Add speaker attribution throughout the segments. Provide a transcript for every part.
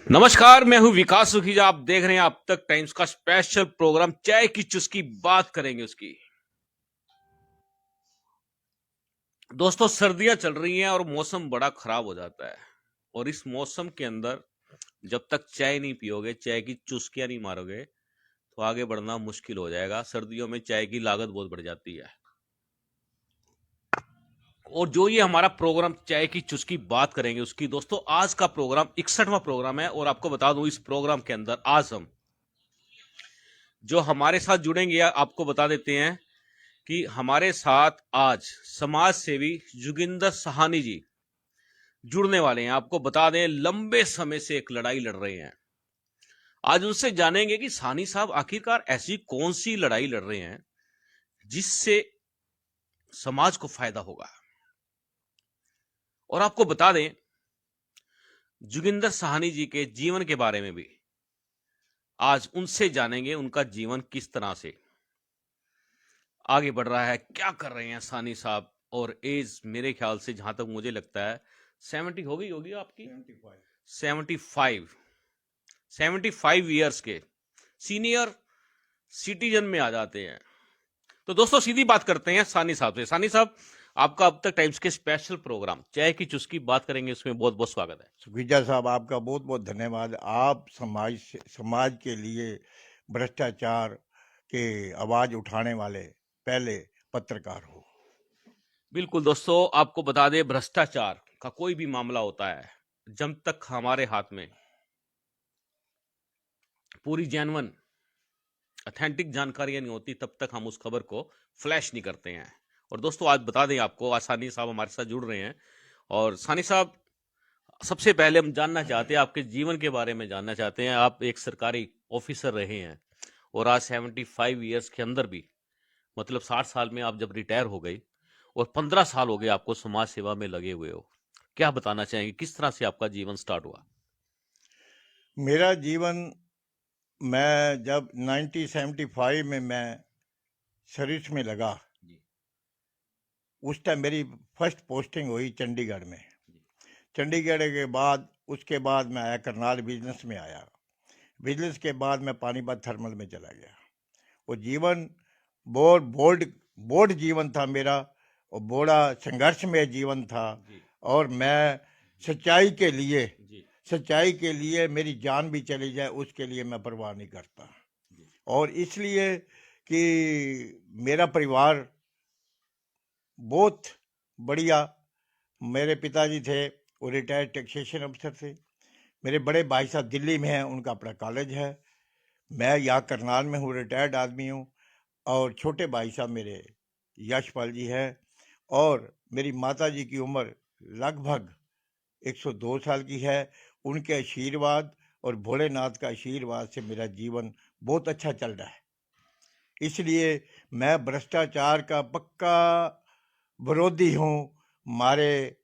Speaker 1: नमस्कार, मैं हूं विकास सुखीजा। आप देख रहे हैं अब तक टाइम्स का स्पेशल प्रोग्राम चाय की चुस्की। बात करेंगे उसकी। दोस्तों, सर्दियां चल रही हैं और मौसम बड़ा खराब हो जाता है। और इस मौसम के अंदर जब तक चाय नहीं पियोगे, चाय की चुस्कियां नहीं मारोगे, तो आगे बढ़ना मुश्किल हो जाएगा। सर्दियों में चाय की लागत बहुत बढ़ जाती है। और जो ये हमारा प्रोग्राम चाय की चुस्की बात करेंगे उसकी, दोस्तों आज का प्रोग्राम 61वां प्रोग्राम है। और आपको बता दूं, इस प्रोग्राम के अंदर आज हम जो हमारे साथ जुड़ेंगे, आपको बता देते हैं कि हमारे साथ आज समाज सेवी जोगिंदर सहानी जी जुड़ने वाले हैं। आपको बता दें, लंबे समय से एक लड़ाई लड़ रहे हैं। आज उनसे जानेंगे कि साहनी साहब आखिरकार ऐसी कौन सी लड़ाई लड़ रहे हैं जिससे समाज को फायदा होगा। और आपको बता दें, जोगिंदर सहानी जी के जीवन के बारे में भी आज उनसे जानेंगे। उनका जीवन किस तरह से आगे बढ़ रहा है, क्या कर रहे हैं सानी साहब। और एज मेरे ख्याल से, जहां तक मुझे लगता है, 70 हो गई होगी आपकी। 75 75 ईयर्स के सीनियर सिटीजन में आ जाते हैं। तो दोस्तों, सीधी बात करते हैं सानी साहब से। सानी साहब, आपका अब तक टाइम्स के स्पेशल प्रोग्राम चाय की चुस्की बात करेंगे, उसमें बहुत बहुत स्वागत है।
Speaker 2: सुखीजा साहब, आपका बहुत बहुत धन्यवाद। आप समाज के लिए भ्रष्टाचार के आवाज उठाने वाले पहले पत्रकार हो।
Speaker 1: बिल्कुल दोस्तों, आपको बता दें, भ्रष्टाचार का कोई भी मामला होता है, जब तक हमारे हाथ में पूरी जेन्युइन ऑथेंटिक जानकारियां नहीं होती, तब तक हम उस खबर को फ्लैश नहीं करते हैं। और दोस्तों, आज बता दें आपको, आज सानी साहब हमारे साथ जुड़ रहे हैं। और सानी साहब, सबसे पहले हम जानना चाहते हैं, आपके जीवन के बारे में जानना चाहते हैं। आप एक सरकारी ऑफिसर रहे हैं और आज 75 ईयर्स के अंदर भी, मतलब 60 साल में आप जब रिटायर हो गई और 15 साल हो गए आपको समाज सेवा में लगे हुए हो, क्या बताना चाहेंगे, किस तरह से आपका जीवन स्टार्ट हुआ।
Speaker 2: मेरा जीवन, मैं जब 1975 में मैं सर्विस में लगा,
Speaker 1: जी।
Speaker 2: उस टाइम मेरी फर्स्ट पोस्टिंग हुई चंडीगढ़ में।
Speaker 1: जी।
Speaker 2: चंडीगढ़ के बाद उसके बाद मैं आया करनाल बिजनेस में आया। बिजनेस के बाद मैं पानीपत थर्मल में चला गया। वो जीवन बहुत बोल्ड बोल्ड जीवन था मेरा, और बड़ा संघर्ष में जीवन था।
Speaker 1: जी।
Speaker 2: और मैं सच्चाई के लिए
Speaker 1: जी।
Speaker 2: सच्चाई के लिए मेरी जान भी चली जाए, उसके लिए मैं परवाह नहीं करता।
Speaker 1: जी।
Speaker 2: और इसलिए कि मेरा परिवार बहुत बढ़िया। मेरे पिताजी थे, वो रिटायर्ड टैक्सेशन अफसर थे। मेरे बड़े भाई साहब दिल्ली में हैं, उनका अपना कॉलेज है। मैं यहाँ करनाल में हूँ, रिटायर्ड आदमी हूँ। और छोटे भाई साहब मेरे यशपाल जी हैं। और मेरी माता जी की उम्र लगभग 102 साल की है। उनके आशीर्वाद और भोलेनाथ का आशीर्वाद से मेरा जीवन बहुत अच्छा चल रहा है। इसलिए मैं भ्रष्टाचार का पक्का विरोधी हूँ। हमारे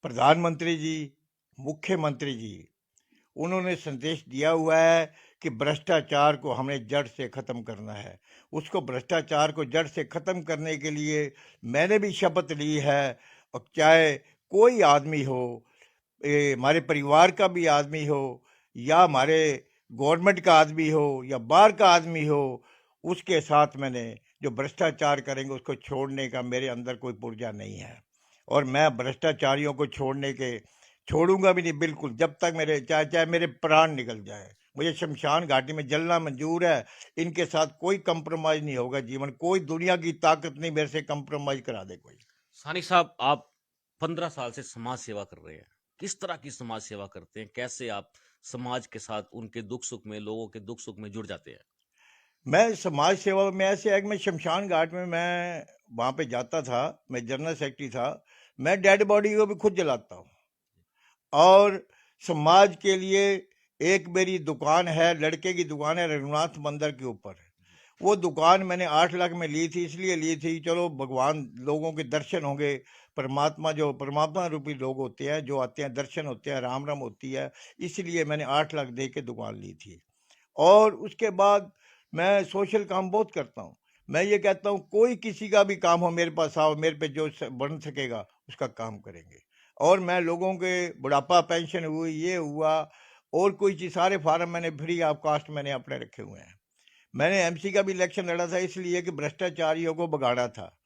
Speaker 2: प्रधानमंत्री जी, मुख्यमंत्री जी, उन्होंने संदेश दिया हुआ है कि भ्रष्टाचार को हमें जड़ से ख़त्म करना है। उसको भ्रष्टाचार को जड़ से ख़त्म करने के लिए मैंने भी शपथ ली है। और चाहे कोई आदमी हो, हमारे परिवार का भी आदमी हो, या हमारे गवर्नमेंट का आदमी हो, या बाहर का आदमी हो, उसके साथ मैंने जो भ्रष्टाचार करेंगे उसको छोड़ने का मेरे अंदर कोई पुर्जा नहीं है। और मैं भ्रष्टाचारियों को छोड़ूंगा भी नहीं, बिल्कुल, जब तक मेरे चाहे चाहे मेरे प्राण निकल जाए। मुझे शमशान घाटी में जलना मंजूर है। इनके साथ कोई कंप्रोमाइज नहीं होगा। जीवन, कोई दुनिया की ताकत नहीं मेरे से कंप्रोमाइज करा दे कोई।
Speaker 1: सानी साहब, आप 15 साल से समाज सेवा कर रहे हैं। किस तरह की समाज सेवा करते हैं, कैसे आप समाज के साथ उनके दुख सुख में, लोगों के दुख सुख में जुड़ जाते हैं।
Speaker 2: मैं समाज सेवा में ऐसे है कि मैं शमशान घाट में मैं वहाँ पे जाता था। मैं जनरल सेक्रेटरी था। मैं डेड बॉडी को भी खुद जलाता हूँ। और समाज के लिए एक मेरी दुकान है, लड़के की दुकान है, रघुनाथ मंदिर के ऊपर। वो दुकान मैंने 8 लाख में ली थी, इसलिए ली थी चलो भगवान, लोगों के दर्शन होंगे। परमात्मा, जो परमात्मा रूपी लोग होते हैं, जो आते हैं, दर्शन होते हैं, राम राम होती है। इसलिए मैंने 8 लाख दे के दुकान ली थी। और उसके बाद मैं सोशल काम बहुत करता हूँ। मैं ये कहता हूँ, कोई किसी का भी काम हो, मेरे पास आओ, मेरे पे जो बन सकेगा उसका काम करेंगे। और मैं लोगों के बुढ़ापा पेंशन हुई, ये हुआ, और कोई चीज़, सारे फार्म मैंने फ्री ऑफ कास्ट मैंने अपने रखे हुए हैं। मैंने एमसी का भी इलेक्शन लड़ा था इसलिए कि भ्रष्टाचारियों को भगाना था,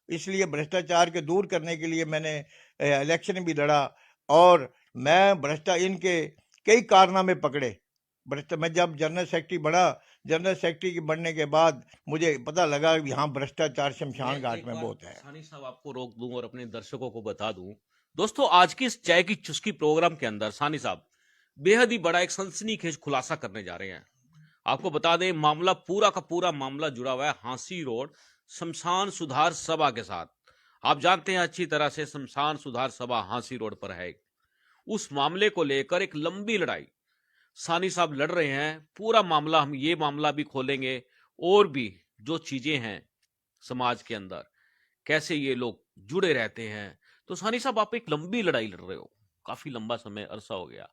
Speaker 2: इसलिए भ्रष्टाचार के दूर करने के लिए मैंने इलेक्शन भी लड़ा। और मैं इनके कई कारनामे पकड़े। मैं जब जनरल सेक्रेटरी बना, जनरल सेक्रेटरी के बनने के बाद मुझे पता लगा कि हाँ, भ्रष्टाचार शमशान
Speaker 1: मैं
Speaker 2: घाट
Speaker 1: एक
Speaker 2: में
Speaker 1: बार
Speaker 2: बहुत है।
Speaker 1: सानी साहब आपको रोक दूं और अपने दर्शकों को बता दूं, दोस्तों आज की इस चाय की चुस्की प्रोग्राम के अंदर सानी साहब बेहद ही बड़ा एक सनसनीखेज खुलासा करने जा रहे हैं। आपको बता दें, मामला पूरा का पूरा मामला जुड़ा हुआ है हांसी रोड शमशान सुधार सभा के साथ। आप जानते हैं अच्छी तरह से शमशान सुधार सभा हांसी रोड पर है। उस मामले को लेकर एक लंबी लड़ाई सानी साहब लड़ रहे हैं। पूरा मामला, हम ये मामला भी खोलेंगे और भी जो चीजें हैं समाज के अंदर, कैसे ये लोग जुड़े रहते हैं। तो सानी साहब आप एक लंबी लड़ाई लड़ रहे हो, काफी लंबा समय अरसा हो गया,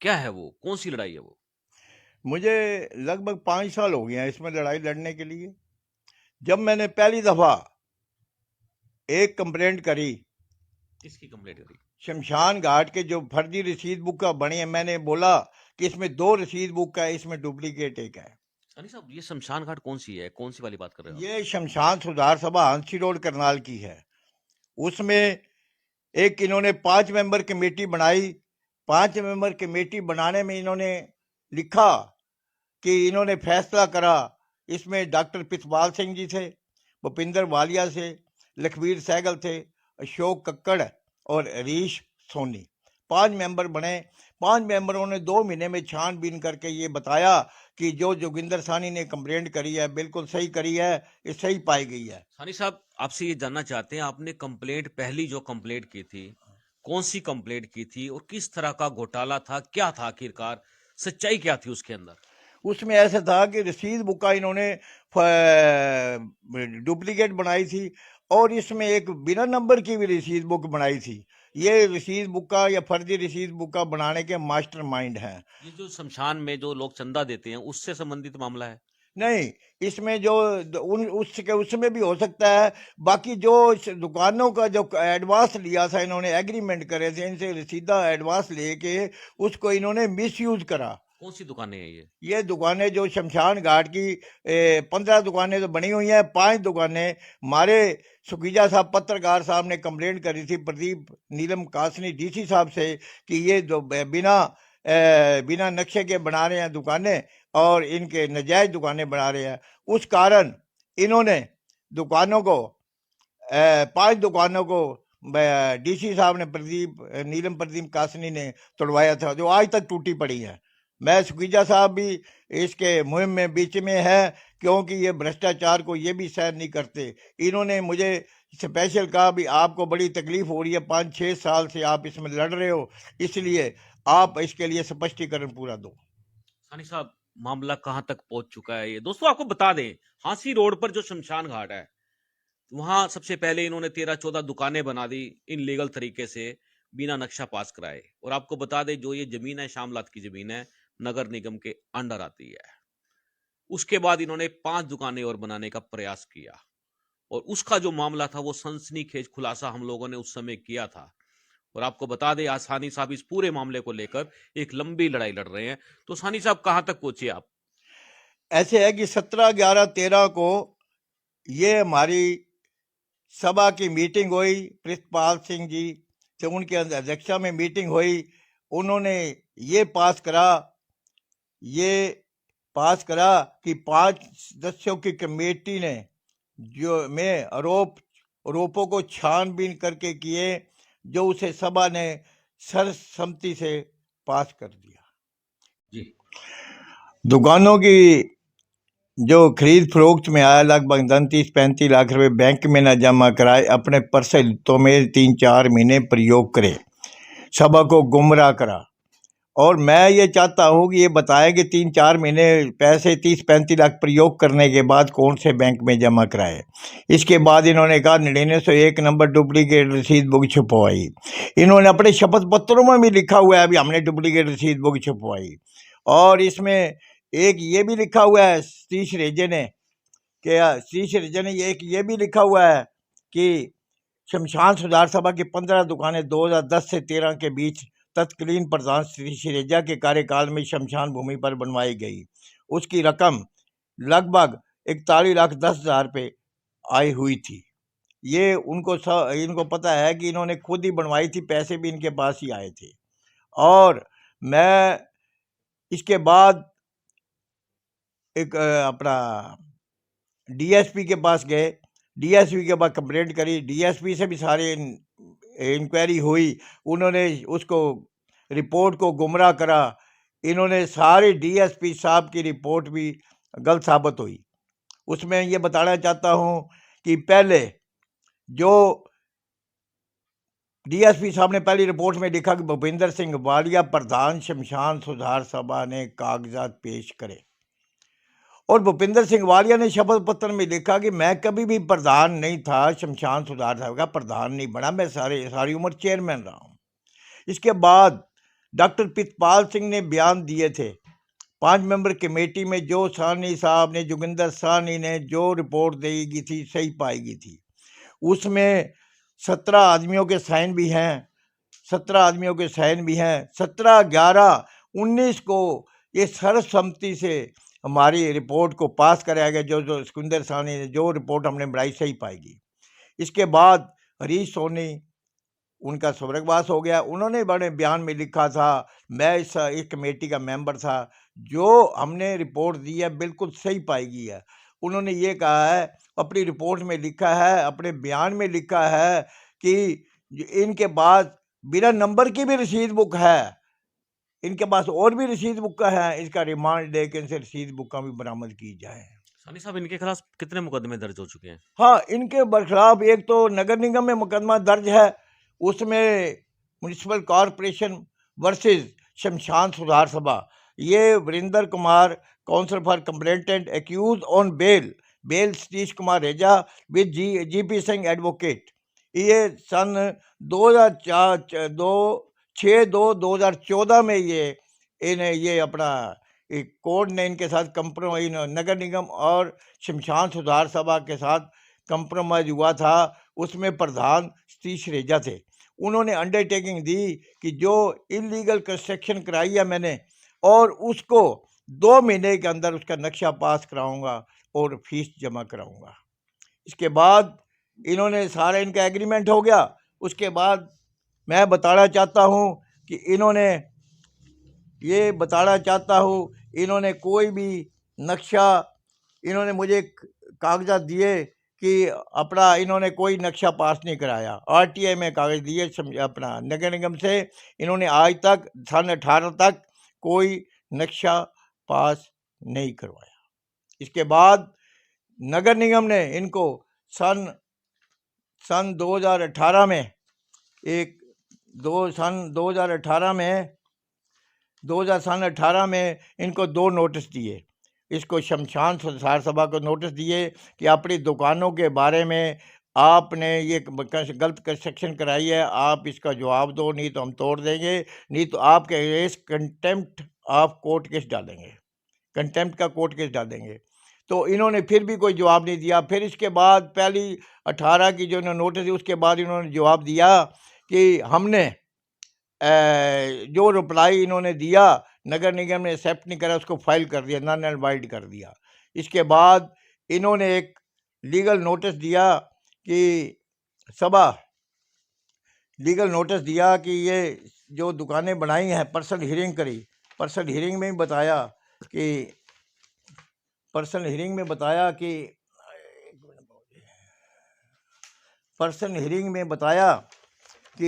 Speaker 1: क्या है वो, कौन सी लड़ाई है वो?
Speaker 2: मुझे लगभग 5 साल हो गए हैं इसमें लड़ाई लड़ने के लिए। जब मैंने पहली दफा एक कंप्लेंट करी,
Speaker 1: किसकी कंप्लेंट करी?
Speaker 2: शमशान घाट के जो फर्जी रसीद बुक का बनी है, मैंने बोला कि इसमें 2 रसीद बुक का है, इसमें डुप्लीकेट एक है।
Speaker 1: सानी साहब ये शमशान घाट कौन सी है, कौन सी वाली बात कर रहे हो?
Speaker 2: ये शमशान सुधार सभा हांसी रोड करनाल की है। उसमें एक इन्होंने 5 मेंबर कमेटी बनाई। 5 मेंबर कमेटी बनाने में इन्होंने लिखा कि इन्होंने फैसला करा। इसमें डॉक्टर पिथपाल सिंह जी थे, भूपिंदर वालिया से, लखवीर सहगल थे, अशोक कक्कड़ और हरीश सोनी। 5 मेंबर बने। 5 मेंबरों ने 2 महीने में छानबीन करके ये बताया कि जो जोगिंदर सानी ने कंप्लेंट करी है बिल्कुल सही करी है, ये सही पाई गई है।
Speaker 1: सानी साहब आपसे ये जानना चाहते हैं, आपने कंप्लेंट, पहली जो कंप्लेंट की थी, कौन सी कंप्लेंट की थी और किस तरह का घोटाला था, क्या था आखिरकार, सच्चाई क्या थी उसके अंदर?
Speaker 2: उसमें ऐसा था कि रसीद बुक का इन्होंने डुप्लीकेट बनाई थी और इसमें एक बिना नंबर की भी रसीद बुक बनाई थी। ये रसीद बुक का या फर्जी रसीद बुक का बनाने के मास्टरमाइंड हैं।
Speaker 1: ये जो शमशान में जो लोग चंदा देते हैं उससे संबंधित मामला है?
Speaker 2: नहीं, इसमें जो उसमें भी हो सकता है। बाकी जो दुकानों का जो एडवांस लिया था, इन्होंने एग्रीमेंट करे थे, इनसे रसीदा एडवांस लेके उसको इन्होंने मिसयूज करा।
Speaker 1: कौन सी दुकानें हैं ये?
Speaker 2: ये दुकानें जो शमशान घाट की 15 दुकानें तो बनी हुई हैं। 5 दुकानें हमारे सुखीजा साहब पत्रकार साहब ने कंप्लेंट करी थी प्रदीप नीलम कासनी डीसी साहब से कि ये बिना नक्शे के बना रहे हैं दुकानें और इनके नजायज दुकानें बना रहे हैं। उस कारण इन्होंने दुकानों को 5 दुकानों को डीसी साहब ने नीलम प्रदीप कासनी ने तोड़वाया था, जो आज तक टूटी पड़ी है। मैं सुखीजा साहब भी इसके मुहिम में बीच में है, क्योंकि ये भ्रष्टाचार को ये भी सहन नहीं करते। इन्होंने मुझे स्पेशल कहा भी आपको बड़ी तकलीफ हो रही है, 5-6 साल से आप इसमें लड़ रहे हो, इसलिए आप इसके लिए स्पष्टीकरण पूरा दो।
Speaker 1: सानी साहब मामला कहां तक पहुंच चुका है ये? दोस्तों आपको बता दें, हांसी रोड पर जो शमशान घाट है, वहां सबसे पहले इन्होंने 13-14 दुकानें बना दी इन लीगल तरीके से, बिना नक्शा पास कराए। और आपको बता दें, जो ये जमीन है शामलात की जमीन है, नगर निगम के अंडर आती है। उसके बाद इन्होंने 5 दुकानें और बनाने का प्रयास किया और उसका जो मामला था वो सनसनीखेज खुलासा हम लोगों ने उस समय किया था। और आपको बता दें, आज सानी साहब इस पूरे मामले को लेकर एक लंबी लड़ाई लड़ रहे हैं। तो सानी साहब कहां तक पहुंचे आप?
Speaker 2: ऐसे है कि 17/11/13 को ये हमारी सभा की मीटिंग हुई, प्रितपाल सिंह जी से उनके अध्यक्षता में मीटिंग हुई। उन्होंने ये पास करा कि 5 सदस्यों की कमेटी ने जो में आरोपों को छानबीन करके किए, जो उसे सभा ने सर्वसम्मति से पास कर दिया।
Speaker 1: जी।
Speaker 2: दुकानों की जो खरीद फरोख्त में आया, लगभग 29-35 लाख रुपए बैंक में न जमा कराए, अपने पर्सनल हितों में 3-4 महीने प्रयोग करे, सभा को गुमराह करा। और मैं ये चाहता हूँ कि ये बताएं कि 3-4 महीने पैसे 30-35 लाख प्रयोग करने के बाद कौन से बैंक में जमा कराए। इसके बाद इन्होंने कहा 9901 नंबर डुप्लीकेट रसीद बुक छपवाई। इन्होंने अपने शपथ पत्रों में भी लिखा हुआ है अभी हमने डुप्लीकेट रसीद बुक छपवाई। और इसमें एक ये भी लिखा हुआ है सतीश रेजे ने एक ये भी लिखा हुआ है कि शमशान सुधार सभा की 15 दुकानें 2010 से 13 के बीच तत्कालीन प्रधान श्री सिरेजा के कार्यकाल में शमशान भूमि पर बनवाई गई। उसकी रकम लगभग 41,10,000 रुपये आई हुई थी। ये इनको पता है कि इन्होंने खुद ही बनवाई थी, पैसे भी इनके पास ही आए थे। और मैं इसके बाद एक अपना डीएसपी के पास गए, डीएसपी के पास कंप्लेंट करी, डीएसपी से भी सारे इंक्वायरी हुई, उन्होंने उसको रिपोर्ट को गुमराह करा। इन्होंने सारे डीएसपी साहब की रिपोर्ट भी गलत साबित हुई। उसमें ये बताना चाहता हूँ कि पहले जो डीएसपी साहब ने पहली रिपोर्ट में लिखा कि भूपेंद्र सिंह वालिया प्रधान शमशान सुधार सभा ने कागजात पेश करे, और भूपेंद्र सिंह वालिया ने शपथ पत्र में लिखा कि मैं कभी भी प्रधान नहीं था, शमशान सुधार सभा का प्रधान नहीं बना, मैं सारी उम्र चेयरमैन रहा हूँ। इसके बाद डॉक्टर प्रितपाल सिंह ने बयान दिए थे 5 मेंबर कमेटी में, जो साहनी साहब ने, जोगिंदर साहनी ने जो रिपोर्ट दी गई थी सही पाई गई थी। उसमें 17 आदमियों के साइन भी हैं, 17 आदमियों के साइन भी हैं। 17/11/19 को ये सर्वसम्मति से हमारी रिपोर्ट को पास कराया गया, जो जोगिंदर साहनी ने जो रिपोर्ट हमने बनाई सही पाएगी। इसके बाद हरीश सोनी, उनका स्वर्गवास हो गया। उन्होंने बड़े बयान में लिखा था, मैं इस कमेटी का मेंबर था, जो हमने रिपोर्ट दी है बिल्कुल सही पाई गई है। उन्होंने ये कहा है, अपनी रिपोर्ट में लिखा है, अपने बयान में लिखा है कि इनके पास बिना नंबर की भी रसीद बुक है, इनके पास और भी रसीद बुक है, इसका रिमांड दे के इनसे रसीद बुक भी बरामद की जाए।
Speaker 1: सानी साहब, इनके खिलाफ कितने मुकदमे दर्ज हो चुके हैं?
Speaker 2: हाँ, इनके खिलाफ एक तो नगर निगम में मुकदमा दर्ज है, उसमें म्यूनिसिपल कॉरपोरेशन वर्सेस शमशान सुधार सभा, ये Virendra Kumar counsel for complainant accused on bail Satish Kumar रेजा विद जीपी सिंह एडवोकेट। ये सन 2014 में ये अपना कोर्ट ने इनके साथ नगर निगम और शमशान सुधार सभा के साथ कंप्रोमाइज हुआ था। उसमें प्रधान सतीश रेजा थे। उन्होंने अंडरटेकिंग दी कि जो इलीगल कंस्ट्रक्शन कराई है मैंने, और उसको 2 महीने के अंदर उसका नक्शा पास कराऊंगा और फीस जमा कराऊंगा। इसके बाद इन्होंने सारा इनका एग्रीमेंट हो गया। उसके बाद मैं बताना चाहता हूँ कि इन्होंने कोई भी नक्शा, इन्होंने मुझे कागजात दिए कि अपना इन्होंने कोई नक्शा पास नहीं कराया। आरटीआई में कागज दिए अपना नगर निगम से, इन्होंने आज तक सन 18 तक कोई नक्शा पास नहीं करवाया। इसके बाद नगर निगम ने इनको सन 2018 में सन 2018 में इनको 2 नोटिस दिए। इसको शमशान सुधार सभा को नोटिस दिए कि अपनी दुकानों के बारे में आपने ये गलत कंस्ट्रक्शन कराई है, आप इसका जवाब दो, नहीं तो हम तोड़ देंगे, नहीं तो आपके against contempt of court case डालेंगे, कंटेम्प्ट का कोर्ट केस डालेंगे। तो इन्होंने फिर भी कोई जवाब नहीं दिया। फिर इसके बाद पहली 18 की जो नोटिस, उसके बाद इन्होंने जवाब दिया कि हमने जो रिप्लाई इन्होंने दिया नगर निगम ने एक्सेप्ट नहीं करा, उसको फाइल कर दिया, नन एंड वाइड कर दिया। इसके बाद इन्होंने एक लीगल नोटिस दिया कि ये जो दुकानें बनाई हैं, पर्सनल हियरिंग करी। पर्सनल हियरिंग में बताया कि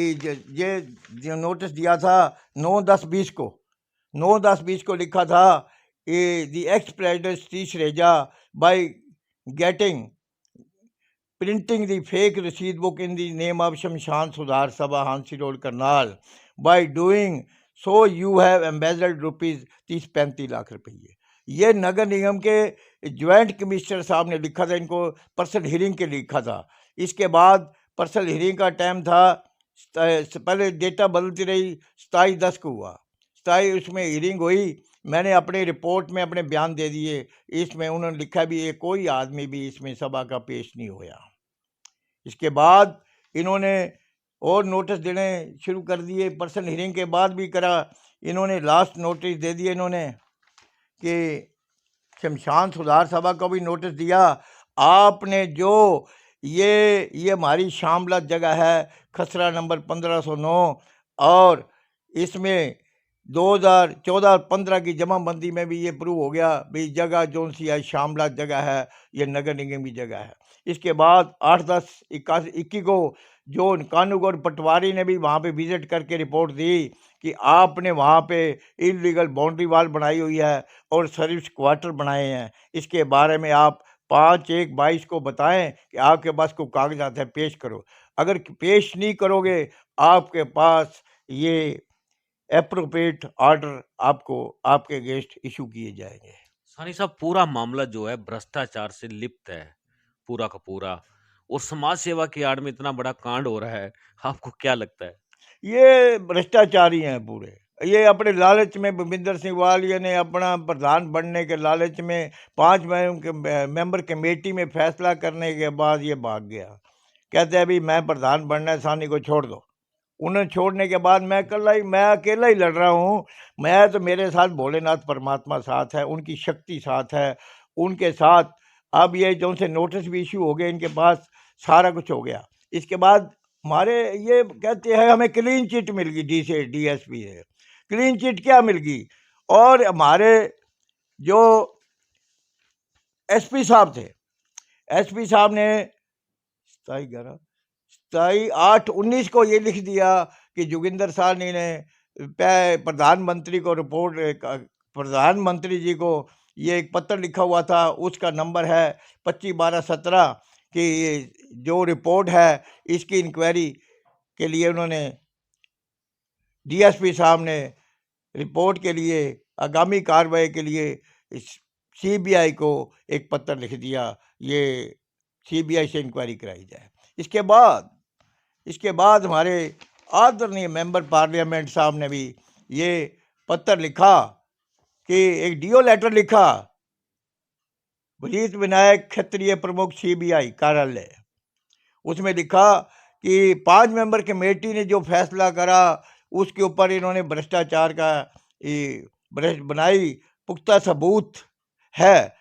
Speaker 2: ये जो नोटिस दिया था 9/10/20 को लिखा था, द एक्स प्रेसिडेंट सतीश रेजा बाय प्रिंटिंग द फेक रसीद book in the name of शमशान सुधार सभा Hansi road Karnal, by doing so you have embezzled ₹30-35 lakh रुपये। ये नगर निगम के ज्वाइंट कमिश्नर साहब ने लिखा था, इनको पर्सनल हियरिंग के लिखा था। इसके बाद पर्सनल हियरिंग का टाइम था, पहले डेटा बदलती रही, 27/10 को हुआ, 27 उसमें हियरिंग हुई। मैंने अपनी रिपोर्ट में अपने बयान दे दिए। इसमें उन्होंने लिखा भी है कोई आदमी भी इसमें सभा का पेश नहीं होया। इसके बाद इन्होंने और नोटिस देने शुरू कर दिए। पर्सनल हियरिंग के बाद भी करा। इन्होंने लास्ट नोटिस दे दिए इन्होंने कि शमशान सुधार सभा को भी नोटिस दिया। आपने जो ये हमारी शामला जगह है, खसरा नंबर 1509, और इसमें 2014-15 की जमाबंदी में भी ये प्रूव हो गया भाई जगह जो सी है शामला जगह है, ये नगर निगम की जगह है। इसके बाद 8-10-21 को जो कानूगौर पटवारी ने भी वहाँ पे विजिट करके रिपोर्ट दी कि आपने वहाँ पे इलीगल बाउंड्री वॉल बनाई हुई है और सर्विस क्वार्टर बनाए हैं। इसके बारे में आप 5/1/22 को बताएं कि आपके पास कोई कागजात है, पेश करो। अगर पेश नहीं करोगे, आपके पास ये एप्रोप्रिएट ऑर्डर आपको आपके अगेंस्ट इशू किए जाएंगे।
Speaker 1: सानी साहब, पूरा मामला जो है भ्रष्टाचार से लिप्त है, पूरा का पूरा, और समाज सेवा की आड़ में इतना बड़ा कांड हो रहा है, आपको क्या लगता है?
Speaker 2: ये भ्रष्टाचारी हैं पूरे। ये अपने लालच में भूपिंदर सिंह वालिया ने अपना प्रधान बनने के लालच में 5 मेंबर कमेटी में फैसला करने के बाद ये भाग गया। कहते हैं अभी मैं प्रधान बनना है, सानी को छोड़ दो। उन्हें छोड़ने के बाद मैं अकेला ही लड़ रहा हूँ। मैं तो, मेरे साथ भोलेनाथ परमात्मा साथ है, उनकी शक्ति साथ है, उनके साथ। अब ये जो से नोटिस भी इशू हो गए, इनके पास सारा कुछ हो गया। इसके बाद हमारे ये कहते हैं हमें क्लीन चिट मिल गई डीएसपी से। क्लीन चिट क्या मिल गई? और हमारे जो एसपी साहब थे, एसपी साहब ने 27/8/19 को ये लिख दिया कि जोगिंदर साहनी ने प्रधानमंत्री को प्रधानमंत्री जी को ये एक पत्र लिखा हुआ था, उसका नंबर है 25/12/17 कि जो रिपोर्ट है इसकी इंक्वायरी के लिए उन्होंने डीएसपी साहब ने रिपोर्ट के लिए आगामी कार्रवाई के लिए सीबीआई को एक पत्र लिख दिया, ये सीबीआई से इंक्वायरी कराई जाए। इसके बाद हमारे आदरणीय मेंबर पार्लियामेंट साहब ने भी ये पत्र लिखा कि एक डीओ लेटर लिखा, वजीर विनायक क्षत्रिय प्रमुख सीबीआई कार्यालय। उसमें लिखा कि 5 मेंबर कमेटी ने जो फैसला करा उसके ऊपर इन्होंने भ्रष्टाचार का बनाई पुख्ता सबूत है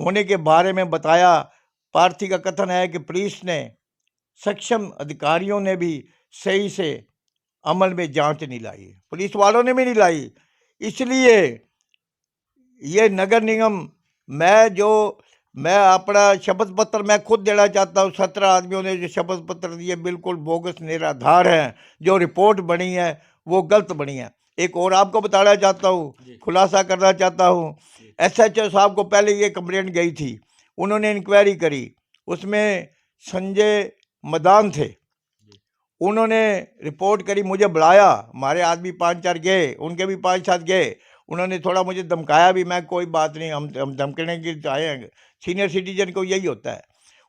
Speaker 2: होने के बारे में बताया। पार्थी का कथन है कि पुलिस ने सक्षम अधिकारियों ने भी सही से अमल में जांच नहीं लाई, पुलिस वालों ने भी नहीं लाई। इसलिए ये नगर निगम मैं अपना शपथ पत्र मैं खुद देना चाहता हूँ। 17 आदमियों ने जो शपथ पत्र दिए बिल्कुल बोगस निराधार हैं। जो रिपोर्ट बनी है वो गलत बनी है। एक और आपको बताना चाहता हूँ, खुलासा करना चाहता हूँ। एसएचओ साहब को पहले ये कंप्लेंट गई थी, उन्होंने इंक्वायरी करी, उसमें संजय मदान थे, उन्होंने रिपोर्ट करी, मुझे बुलाया, हमारे आदमी 5-4 गए, उनके भी 5-7 गए। उन्होंने थोड़ा मुझे धमकाया भी, मैं कोई बात नहीं, हम धमकने के लिए आए हैं, सीनियर सिटीजन को यही होता है।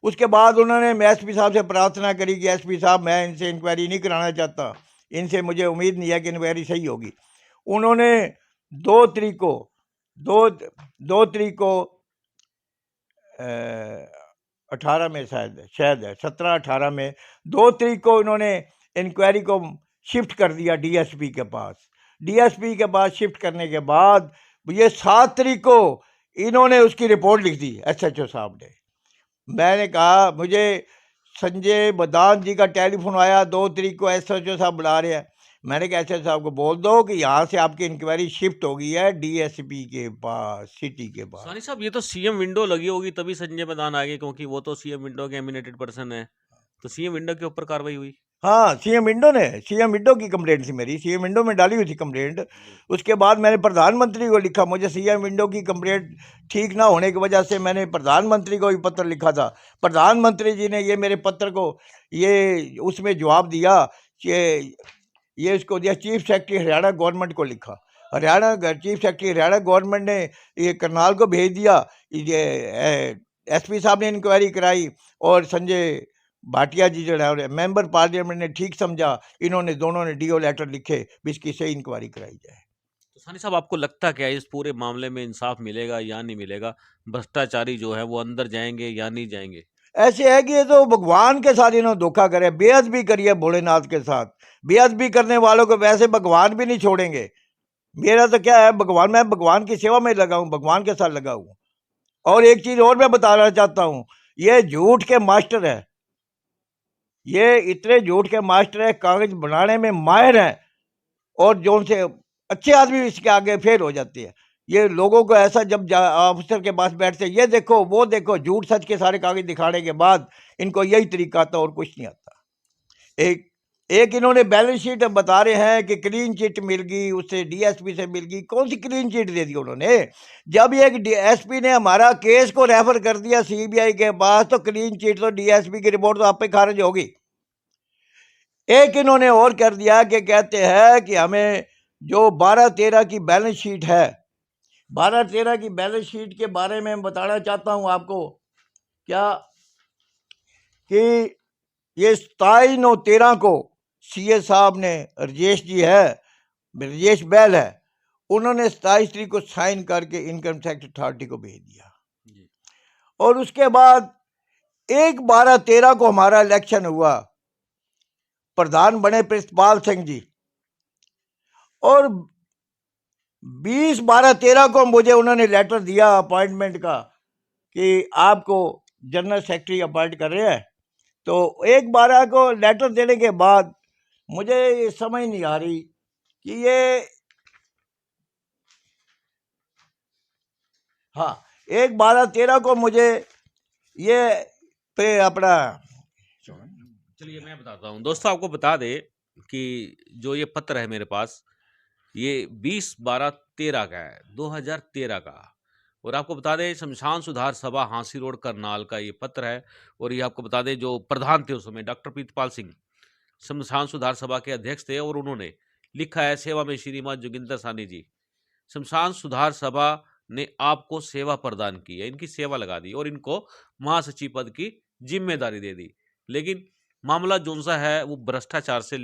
Speaker 2: उसके बाद उन्होंने एसपी साहब से प्रार्थना करी कि एसपी साहब मैं इनसे इंक्वायरी नहीं कराना चाहता, इनसे मुझे उम्मीद नहीं है कि इंक्वायरी सही होगी। उन्होंने 2 तारीख को 18 में शायद है 17-18 में 2 तारीख को इन्होंने इंक्वायरी को शिफ्ट कर दिया डीएसपी के पास। डीएसपी के पास शिफ्ट करने के बाद ये 7 तारीख को इन्होंने उसकी रिपोर्ट लिख दी एसएचओ साहब ने। मैंने कहा, मुझे संजय बदान जी का टेलीफोन आया 2 तारीख को, एसएचओ साहब बुला रहे हैं। मैंने कहा एसएचओ साहब को बोल दो कि यहाँ से आपकी इंक्वायरी शिफ्ट हो गई है डीएसपी के पास, सिटी के पास।
Speaker 1: सानी साहब, ये तो सीएम विंडो लगी होगी तभी संजय बदान आ गए, क्योंकि वो तो सीएम विंडो के एमिनेटेड पर्सन है, तो सीएम विंडो के ऊपर कार्रवाई हुई।
Speaker 2: हाँ, सीएम विंडो की कंप्लेंट थी मेरी, सीएम विंडो में डाली हुई थी कंप्लेंट। उसके बाद मैंने प्रधानमंत्री को लिखा, मुझे सीएम विंडो की कंप्लेंट ठीक ना होने की वजह से मैंने प्रधानमंत्री को भी पत्र लिखा था। प्रधानमंत्री जी ने ये मेरे पत्र को ये उसमें जवाब दिया कि ये इसको दिया, चीफ सेक्रेटरी हरियाणा गवर्नमेंट को लिखा। चीफ सेक्रेटरी हरियाणा गवर्नमेंट ने ये करनाल को भेज दिया। ये एसपी साहब ने इंक्वायरी कराई और संजय भाटिया जी जो है मेंबर पार्लियामेंट ने ठीक समझा, इन्होंने दोनों ने डीओ लेटर लिखे भी इसकी सही इंक्वायरी कराई जाए।
Speaker 1: तो सानी साहब, आपको लगता क्या है इस पूरे मामले में इंसाफ मिलेगा या नहीं मिलेगा? भ्रष्टाचारी जो है वो अंदर जाएंगे या नहीं जाएंगे?
Speaker 2: ऐसे है कि ये तो भगवान के साथ इन्होंने धोखा करे, बेअदबी करी है भोलेनाथ के साथ। बेअदबी करने वालों को वैसे भगवान भी नहीं छोड़ेंगे। मेरा तो क्या है, भगवान, मैं भगवान की सेवा में लगा हूँ, भगवान के साथ लगा हूँ। और एक चीज और मैं बताना चाहता हूँ, ये झूठ के मास्टर है, ये इतने झूठ के मास्टर है, कागज बनाने में माहिर है, और जो उनसे अच्छे आदमी इसके आगे फेल हो जाते हैं। ये लोगों को ऐसा जब अफसर के पास बैठते, ये देखो वो देखो, झूठ सच के सारे कागज दिखाने के बाद इनको यही तरीका आता और कुछ नहीं आता। एक एक इन्होंने बैलेंस शीट बता रहे हैं कि क्लीन चिट मिल गई, उससे डीएसपी से मिल गई। कौन सी क्लीन चिट दे दी उन्होंने? जब एक डीएसपी ने हमारा केस को रेफर कर दिया सीबीआई के पास, तो क्लीन चिट तो डीएसपी की रिपोर्ट तो आप पे खारिज होगी। एक इन्होंने और कर दिया कि कहते हैं कि हमें जो 12-13 की बैलेंस शीट है, 12-13 की बैलेंस शीट के बारे में बताना चाहता हूं आपको क्या, कि ये 27/9/13 को सीए साहब ने, राजेश जी है, राजेश बैल है, उन्होंने 27 तारीख को साइन करके इनकम टैक्स अथॉरिटी को भेज दिया। और उसके बाद 1/12/13 को हमारा इलेक्शन हुआ, प्रधान बने प्रिंसपाल सिंह जी, और 20/12/13 को मुझे उन्होंने लेटर दिया अपॉइंटमेंट का कि आपको जनरल सेक्रेटरी अपॉइंट कर रहे हैं। तो 1/12 को लेटर देने के बाद मुझे ये समझ नहीं आ रही कि ये, हाँ, 1/12/13 को मुझे ये पे अपना,
Speaker 1: चलिए मैं बताता हूँ दोस्तों, आपको बता दे कि जो ये पत्र है मेरे पास, ये 20/12/13 का है, 2013 का। और आपको बता दें, शमशान सुधार सभा हांसी रोड करनाल का ये पत्र है। और ये आपको बता दें, जो प्रधान थे उस समय डॉक्टर प्रीतपाल सिंह शमशान सुधार सभा के अध्यक्ष थे, और उन्होंने लिखा है, सेवा में श्रीमान जोगिंदर साहनी जी, शमशान सुधार सभा ने आपको सेवा प्रदान की है, इनकी सेवा लगा दी और इनको महासचिव पद की जिम्मेदारी दे दी। लेकिन मामला जो सा है वो भ्रष्टाचार से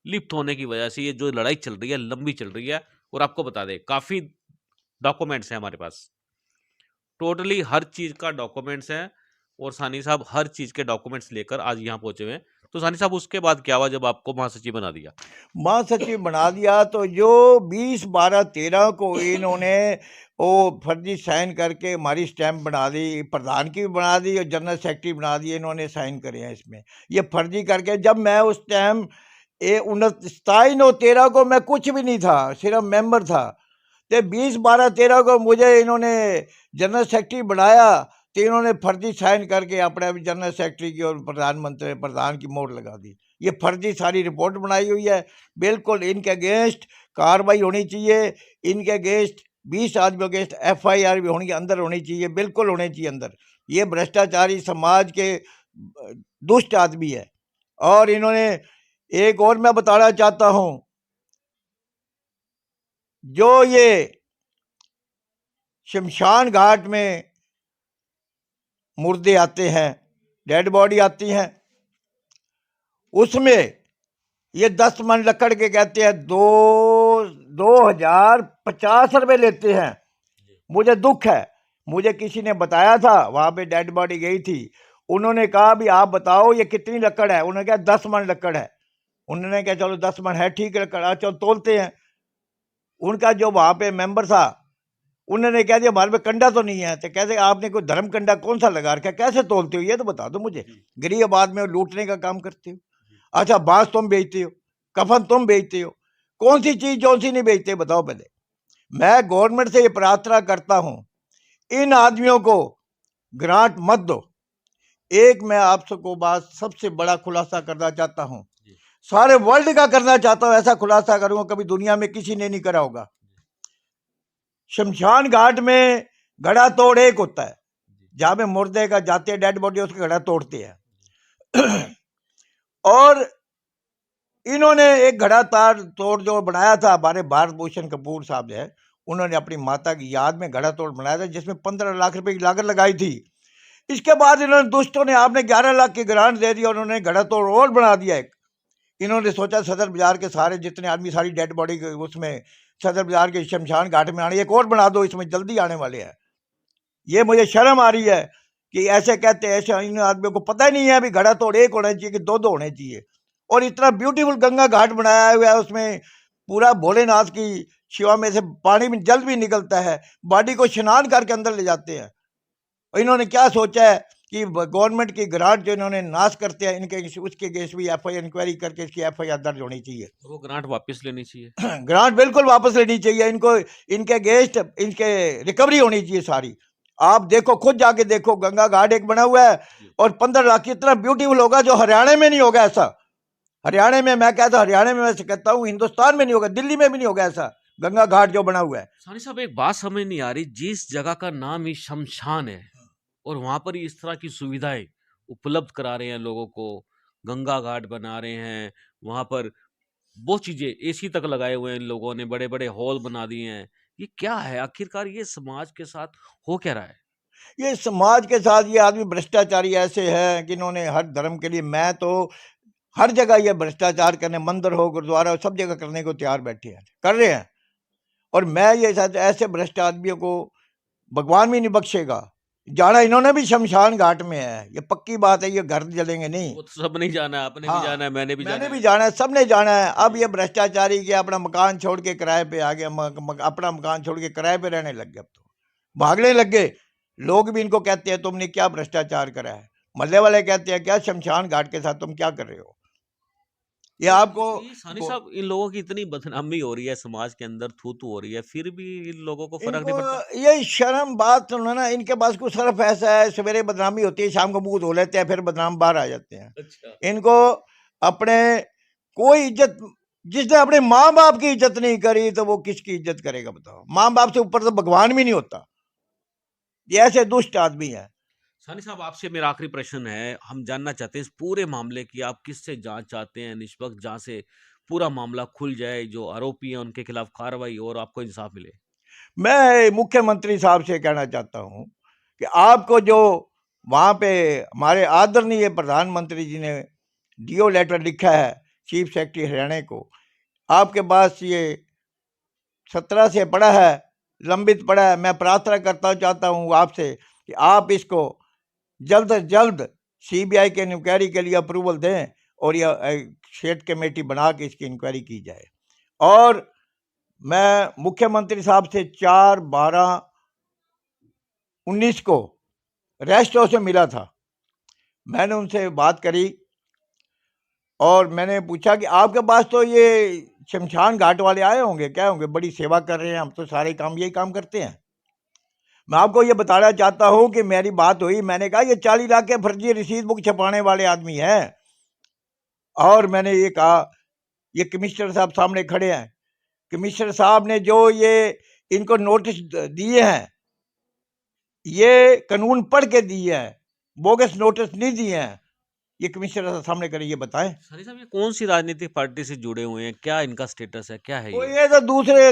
Speaker 1: लिप्त होने की वजह से ये जो लड़ाई चल रही है लंबी चल रही है। और आपको बता दें, काफ़ी डॉक्यूमेंट्स हैं हमारे पास, टोटली हर चीज़ का डॉक्यूमेंट्स हैं, और सानी साहब हर चीज़ के डॉक्यूमेंट्स लेकर आज यहाँ पहुंचे हुए हैं। तो सानी साहब, उसके बाद क्या हुआ जब आपको महासचिव बना दिया?
Speaker 2: महासचिव बना दिया तो जो 20/12/13 को इन्होंने वो फर्जी साइन करके हमारी स्टैंप बना दी, प्रधान की भी बना दी और जनरल सेक्रेटरी बना दी, इन्होंने साइन करे हैं इसमें। ये फर्जी करके, जब मैं उस टाइम 27/9/13 को मैं कुछ भी नहीं था, सिर्फ मेंबर था। तो 20/12/13 को मुझे इन्होंने जनरल सेक्रेटरी बनाया, तो इन्होंने फर्जी साइन करके अपने जनरल सेक्रेटरी की और प्रधानमंत्री प्रधान की मोहर लगा दी। ये फर्जी सारी रिपोर्ट बनाई हुई है। बिल्कुल इनके अगेंस्ट कार्रवाई होनी चाहिए, इनके अगेंस्ट 20 आदमियों के अगेंस्ट FIR भी होनी, अंदर होनी चाहिए, बिल्कुल होने चाहिए अंदर। ये भ्रष्टाचारी समाज के दुष्ट आदमी है। और इन्होंने एक और मैं बताना चाहता हूं, जो ये शमशान घाट में मुर्दे आते हैं, डेड बॉडी आती हैं, उसमें ये 10 मन लकड़ के कहते हैं 2050 रुपये लेते हैं। मुझे दुख है, मुझे किसी ने बताया था, वहाँ पे डेड बॉडी गई थी, उन्होंने कहा भी आप बताओ ये कितनी लकड़ है, उन्होंने कहा 10 मन लकड़ है। उन्होंने कहा चलो 10 मन है, ठीक है लकड़, चलो तोलते हैं। उनका जो वहाँ पे मेंबर था, उन्होंने कह दिया हमारे पे कंडा तो नहीं है। तो कहते आपने कोई धर्म कंडा कौन सा लगा रखा, कैसे तोलते हो ये तो बता दो मुझे, गरीब आदमी लूटने का काम करते हो। अच्छा, बांस तुम बेचते हो, कफन तुम बेचते हो, कौन सी चीज कौन सी नहीं बेचते बताओ पहले। मैं गवर्नमेंट से ये प्रार्थना करता हूं, इन आदमियों को ग्रांट मत दो। एक मैं आप सबको बात सबसे बड़ा खुलासा करना चाहता हूं, सारे वर्ल्ड का करना चाहता हूं, ऐसा खुलासा करूंगा कभी दुनिया में किसी ने नहीं करा होगा। शमशान घाट में घड़ा तोड़ एक होता है, जहां पे मुर्दे का जाते डेड बॉडी उसका घड़ा तोड़ते हैं। और इन्होंने एक घड़ा तार तोड़ जो बनाया था, हमारे भारत भूषण कपूर साहब है, उन्होंने अपनी माता की याद में घड़ा तोड़ बनाया था, जिसमें 15 लाख रुपए की लागत लगाई थी। इसके बाद इन्होंने दुष्टों ने आपने 11 लाख की ग्रांट दे दी और उन्होंने घड़ा तोड़ और बना दिया एक। इन्होंने सोचा सदर बाजार के सारे जितने आदमी सारी डेड बॉडी उसमें सदर बाजार के शमशान घाट में आने, एक और बना दो, इसमें जल्दी आने वाले हैं। ये मुझे शर्म आ रही है कि ऐसे कहते हैं, ऐसे इन आदमियों को पता ही नहीं है अभी घड़ा तोड़ एक होना चाहिए कि दो दो होने चाहिए। और इतना ब्यूटीफुल गंगा घाट बनाया हुआ है, उसमें पूरा भोलेनाथ की शिवा में से पानी भी जल भी निकलता है, बॉडी को स्नान करके अंदर ले जाते हैं। और इन्होंने क्या सोचा है कि गवर्नमेंट की ग्रांट जो इन्होंने नाश करते हैं, इनके उसके अगेंस्ट भी एफआईआर इंक्वायरी करके इसकी एफआईआर दर्ज होनी चाहिए।
Speaker 1: वो ग्रांट वापस लेनी चाहिए।
Speaker 2: ग्रांट बिल्कुल वापस लेनी चाहिए इनको, इनके अगेंस्ट इनके रिकवरी होनी चाहिए सारी। आप देखो, खुद जाके देखो, गंगा घाट एक बना हुआ है और 15 लाख इतना ब्यूटीफुल होगा जो हरियाणा में नहीं होगा ऐसा। हरियाणा में, मैं कहता हूँ हरियाणा में, वैसे कहता हूँ हिंदुस्तान में नहीं होगा, दिल्ली में भी नहीं होगा ऐसा गंगा घाट जो बना हुआ है।
Speaker 1: सानी साहब, एक बात समझ नहीं आ रही, जिस जगह का नाम ही शमशान है और वहां पर ही इस तरह की सुविधाएं उपलब्ध करा रहे हैं लोगों को, गंगा घाट बना रहे हैं, वहां पर बहुत चीजें, एसी तक लगाए हुए हैं इन लोगों ने, बड़े बड़े हॉल बना दिए हैं। ये क्या है आखिरकार? ये समाज के साथ हो क्या रहा है?
Speaker 2: ये समाज के साथ ये आदमी भ्रष्टाचारी ऐसे हैं कि इन्होंने हर धर्म के लिए, मैं तो हर जगह ये भ्रष्टाचार करने, मंदिर हो गुरुद्वारा हो, सब जगह करने को तैयार बैठे हैं, कर रहे हैं। और मैं ये ऐसे भ्रष्ट आदमियों को भगवान भी नहीं बख्शेगा। जाना इन्होंने भी शमशान घाट में है, ये पक्की बात है, ये घर जलेंगे नहीं।
Speaker 1: वो तो सब नहीं जाना है, आपने
Speaker 2: हाँ,
Speaker 1: भी जाना है, मैंने भी जाना है।
Speaker 2: जाना है, सबने जाना है। अब ये भ्रष्टाचारी के अपना मकान छोड़ के किराए पे आ गया, अपना मकान छोड़ के किराए पे रहने लग गए, अब तो भागने लग गए। लोग भी इनको कहते हैं तुमने क्या भ्रष्टाचार करा है, मोहल्ले वाले कहते हैं क्या शमशान घाट के साथ तुम क्या कर रहे हो। ये आपको
Speaker 1: सानी साहब, इन लोगों की इतनी बदनामी हो रही है समाज के अंदर, थू थू हो रही है, फिर भी इन लोगों को फर्क नहीं पड़ता।
Speaker 2: ये शर्म बात सुनो ना, इनके पास कुछ सर्फ ऐसा है, सवेरे बदनामी होती है, शाम को मुंह धो लेते हैं, फिर बदनाम बाहर आ जाते हैं।
Speaker 1: अच्छा।
Speaker 2: इनको अपने कोई इज्जत, जिसने अपने माँ बाप की इज्जत नहीं करी तो वो किसकी इज्जत करेगा बताओ। माँ बाप से ऊपर तो भगवान भी नहीं होता। ये ऐसे दुष्ट आदमी है।
Speaker 1: सानी साहब, आपसे मेरा आखिरी प्रश्न है, हम जानना चाहते हैं इस पूरे मामले की आप किससे जांच चाहते हैं, निष्पक्ष, जहां से पूरा मामला खुल जाए, जो आरोपी हैं उनके खिलाफ कार्रवाई और आपको इंसाफ मिले।
Speaker 2: मैं मुख्यमंत्री साहब से कहना चाहता हूं कि आपको जो वहां पे हमारे आदरणीय प्रधानमंत्री जी ने डीओ लेटर लिखा है चीफ सेक्रेटरी हरियाणा को, आपके पास ये 17 से पड़ा है, लंबित पड़ा है। मैं प्रार्थना करता चाहता हूं आपसे कि आप इसको जल्द से जल्द सीबीआई के इंक्वायरी के लिए अप्रूवल दें और यह स्टेट कमेटी बना के इसकी इंक्वायरी की जाए। और मैं मुख्यमंत्री साहब से 4/12/19 को रेस्ट हाउस से मिला था। मैंने उनसे बात करी और मैंने पूछा कि आपके पास तो ये शमशान घाट वाले आए होंगे, क्या होंगे, बड़ी सेवा कर रहे हैं, हम तो सारे काम यही काम करते हैं। मैं आपको ये बताना चाहता हूं कि मेरी बात हुई, मैंने कहा ये 40 लाख के फर्जी रसीद बुक छपाने वाले आदमी हैं। और मैंने ये कहा, ये कमिश्नर साहब सामने खड़े हैं, कमिश्नर साहब ने जो ये इनको नोटिस दिए हैं, ये कानून पढ़ के दिए हैं, बोगस नोटिस नहीं दिए हैं। ये कमिश्नर साहब सामने खड़े, ये बताएं।
Speaker 1: सानी साहब, ये कौन सी राजनीतिक पार्टी से जुड़े हुए हैं, क्या इनका स्टेटस है, क्या है
Speaker 2: ये तो दूसरे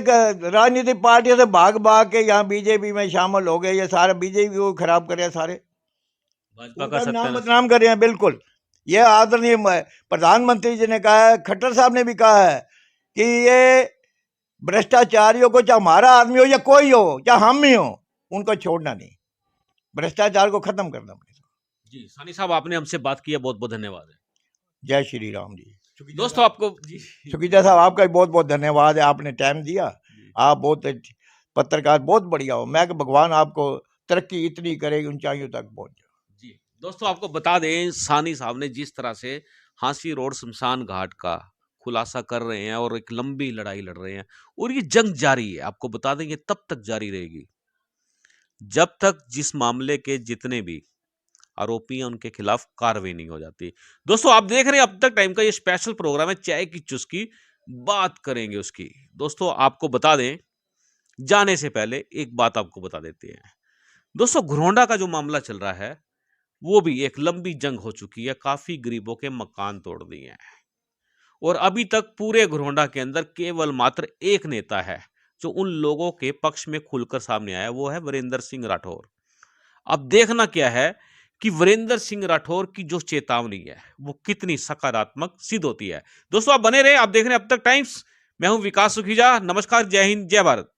Speaker 2: राजनीतिक पार्टियों से भाग भाग के यहाँ बीजेपी में शामिल हो गए। ये सारे बीजेपी को खराब कर रहे हैं, सारे
Speaker 1: भाजपा का
Speaker 2: नाम बदनाम कर रहे हैं। बिल्कुल, ये आदरणीय प्रधानमंत्री जी ने कहा है, खट्टर साहब ने भी कहा है कि ये भ्रष्टाचारियों को, चाहे हमारा आदमी हो या कोई हो, चाहे हम ही हो, उनको छोड़ना नहीं, भ्रष्टाचार को खत्म करना।
Speaker 1: जी सानी साहब, आपने हमसे बात की है, बहुत बहुत धन्यवाद है।
Speaker 2: जय श्री राम जी।
Speaker 1: दोस्तों, आपको
Speaker 2: सुखीजा साहब, आपका भी बहुत बहुत धन्यवाद है, आपने टाइम दिया। आप बहुत पत्रकार बहुत बढ़िया हो। मैं भगवान आपको तरक्की इतनी करे, ऊंचाइयों तक पहुंच जाए।
Speaker 1: जी दोस्तों, आपको बता दें, सानी साहब ने जिस तरह से हांसी रोड शमशान घाट का खुलासा कर रहे हैं और एक लंबी लड़ाई लड़ रहे हैं, और ये जंग जारी है, आपको बता दें, ये तब तक जारी रहेगी जब तक जिस मामले के जितने भी आरोपी हैं उनके खिलाफ कार्रवाई नहीं हो जाती। दोस्तों, आप देख रहे हैं अब तक टाइम का ये स्पेशल प्रोग्राम है चाय की चुस्की, बात करेंगे उसकी। दोस्तों, आपको बता दें, जाने से पहले एक बात आपको बता देते हैं। दोस्तों, घरौंडा का जो मामला चल रहा है, वो भी एक लंबी जंग हो चुकी है, काफी गरीबों के मकान तोड़ दिए हैं, और अभी तक पूरे घरौंडा के अंदर केवल मात्र एक नेता है जो उन लोगों के पक्ष में खुलकर सामने आया, वो है वीरेंद्र सिंह राठौर। अब देखना क्या है कि वीरेंद्र सिंह राठौर की जो चेतावनी है वो कितनी सकारात्मक सिद्ध होती है। दोस्तों, आप बने रहे, आप देख रहे हैं अब तक टाइम्स। मैं हूं विकास सुखीजा। नमस्कार, जय हिंद, जय भारत।